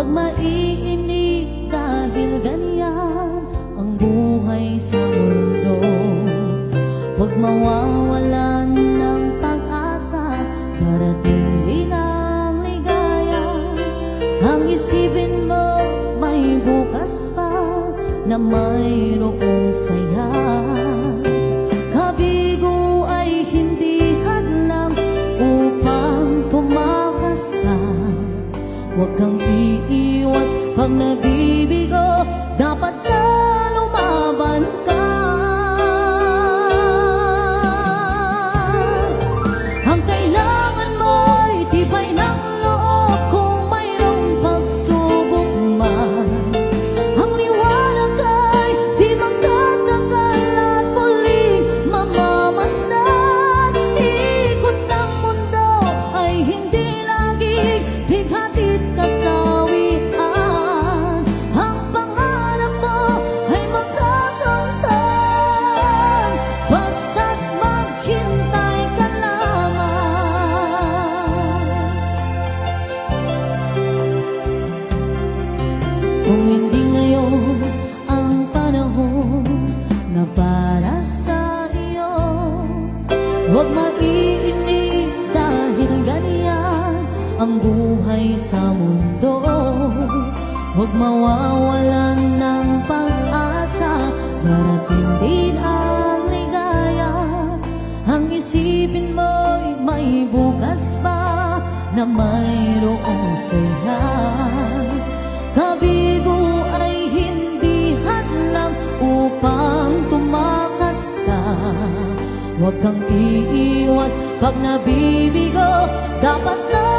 Huwag maiinip dahil ganyan ang buhay sa mundo. Huwag mawawalan ng pag-asa, darating din ang ligaya. Ang isipin mo may bukas pa na mayroong saya. Kabigo ay hindi hadlang upang tumakas ka. Huwag kang iiwas pag nabibigo, dapat na lumaban ka. Ang kailangan mo'y tibay ng loob kung mayroong pagsubok man. Ang liwanag ay di magtatagal at muling mamamasdan. Ikot ng mundo ay hindi laging bighatid kasawian. Ang pangarap mo ay magkakamtan, basta't maghintay ka lamang. Kung hindi ngayon ang panahon na para sa iyo, huwag maiinip dahil ganyan ang buhay sa mundo. Huwag mawawalan ng pag-asa, darating din ang ligaya. Ang isipin mo'y may bukas pa na mayroong saya. Kabigo ay hindi hadlang upang tumakas ka. Huwag kang iiwas pag nabibigo, dapat na